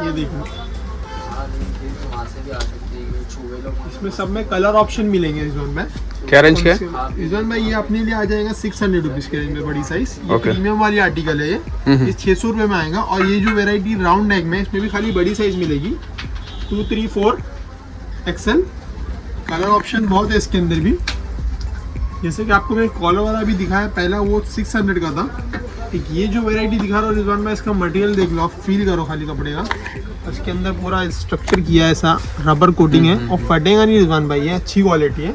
ये देखो, इसमें सब में कलर ऑप्शन मिलेंगे रिजवान में। क्या रेंज के? रिजवान भाई ये अपने लिए आ जाएगा 600 रुपीज के रेंज में, बड़ी साइज। ये प्रीमियम वाली आर्टिकल है ये 600 रुपये में आएगा। और ये जो वेराइटी राउंड नेक में, इसमें भी खाली बड़ी साइज मिलेगी 2, 3, 4 XL। कलर ऑप्शन बहुत है इसके अंदर भी। जैसे कि आपको मैं कॉलर वाला भी दिखाया पहला, वो 600 का था। एक ये जो वेराइटी दिखा रहा हूँ रिजवान भाई, इसका मटेरियल देख लो आप, फील करो खाली कपड़े का। इसके अंदर पूरा स्ट्रक्चर किया है, ऐसा रबर कोटिंग है और फटेगा नहीं रिजवान भाई। ये अच्छी क्वालिटी है।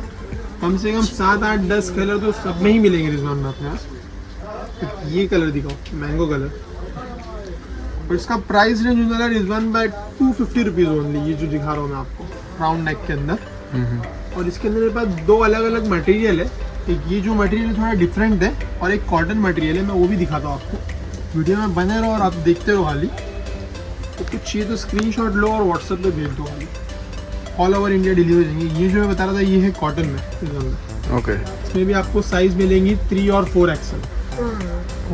कम से कम 7, 8, 10 कलर तो सब में ही मिलेंगे रिजवान भाई अपने पास। ये कलर दिखाओ, मैंगो कलर। और इसका प्राइस रेंज होगा रिजवान भाई 250 रुपीज़ ओनली। ये जो दिखा रहा हूँ मैं आपको राउंड नेक के अंदर। और इसके अंदर मेरे पास 2 अलग अलग मटेरियल है। एक ये जो मटेरियल है थोड़ा डिफरेंट है, और एक कॉटन मटेरियल है। मैं वो भी दिखाता हूँ आपको। वीडियो में बने रहो और आप देखते रहो खाली। तो कुछ चाहिए तो स्क्रीनशॉट लो और व्हाट्सएप पे भेज दो खाली। ऑल ओवर इंडिया डिलीवरी देंगे। ये जो मैं बता रहा था ये है कॉटन में। ओके। इसमें भी आपको साइज मिलेंगी 3 और 4 XL।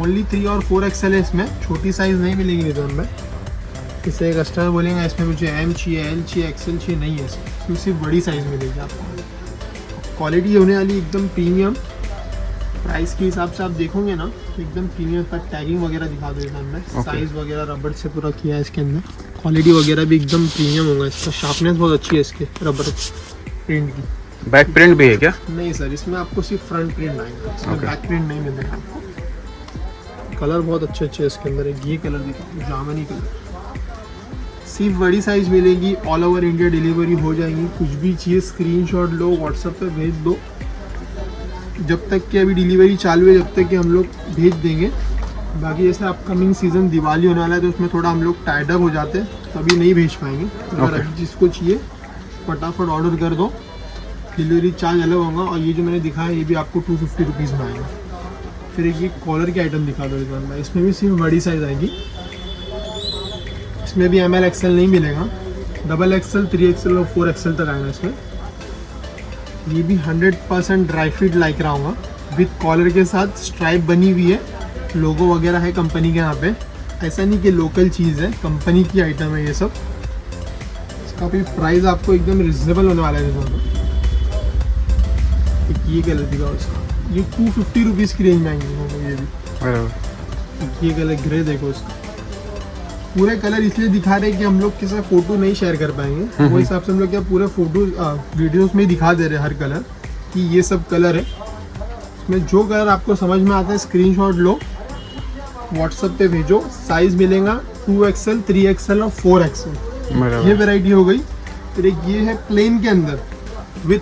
ओनली 3 और 4 XL है इसमें, छोटी साइज नहीं मिलेंगी रिजवान में। इससे कस्टमर बोलेंगे इसमें मुझे M चाहिए, L चाहिए, XL चाहिए, नहीं है इसमें सिर्फ बड़ी साइज मिलेगी आपको। क्वालिटी होने वाली एकदम प्रीमियम। प्राइस के हिसाब से आप देखोगे ना एकदम प्रीमियम। पर टैगिंग वगैरह दिखा दो इसमें। साइज वगैरह रबर से पूरा किया है इसके अंदर। क्वालिटी वगैरह भी एकदम प्रीमियम होगा। इसका शार्पनेस बहुत अच्छी है इसके रबर प्रिंट की। बैक प्रिंट भी है क्या? नहीं सर, इसमें आपको सिर्फ फ्रंट प्रिंट आएगा, इसमें बैक प्रिंट नहीं मिलेगा आपको। कलर बहुत अच्छे अच्छे इसके अंदर। एक ये कलर दिखा, जामनी कलर। सिर्फ बड़ी साइज मिलेगी। ऑल ओवर इंडिया डिलीवरी हो जाएगी। कुछ भी चाहिए स्क्रीनशॉट लो, व्हाट्सएप पे भेज दो। जब तक कि अभी डिलीवरी चालू है, जब तक कि हम लोग भेज देंगे। बाकी जैसे अपकमिंग सीज़न दिवाली होने वाला है, तो उसमें थोड़ा हम लोग टाइड अप हो जाते हैं, तभी नहीं भेज पाएंगे। अगर अभी जिसको चाहिए फटाफट ऑर्डर कर दो। डिलीवरी चार्ज अलग होगा। और ये जो मैंने दिखाया ये भी आपको 250 रुपीज़ में आएगा। फिर एक ये कॉलर के आइटम दिखा दो रिजवान भाई। इसमें भी सिर्फ बड़ी साइज़ आएगी। इसमें भी ML XL नहीं मिलेगा, XXL, 3XL और 4XL तक आएगा इसमें। ये भी 100% ड्राई फिट लाइक रहा होगा, विद कॉलर के साथ। स्ट्राइप बनी हुई है, लोगो वगैरह है कंपनी के यहाँ पे। ऐसा नहीं कि लोकल चीज़ है, कंपनी की आइटम है ये सब। इसका भी प्राइस आपको एकदम रिजनेबल होने वाला है। ये कलर दिखाओ इसका, ये 250 रुपीज़ की रेंज में आएंगे ये भी। ये कलर ग्रे देखो इसका। पूरे कलर इसलिए दिखा रहे हैं कि हम लोग किसी फोटो नहीं शेयर कर पाएंगे, वो हिसाब से हम लोग क्या पूरे फोटो वीडियोस में दिखा दे रहे हैं हर कलर कि ये सब कलर है। इसमें जो कलर आपको समझ में आता है स्क्रीनशॉट लो, व्हाट्सएप पे भेजो। साइज मिलेगा 2XL, 3XL और 4XL। ये वैरायटी हो गई। फिर एक ये है प्लेन के अंदर विद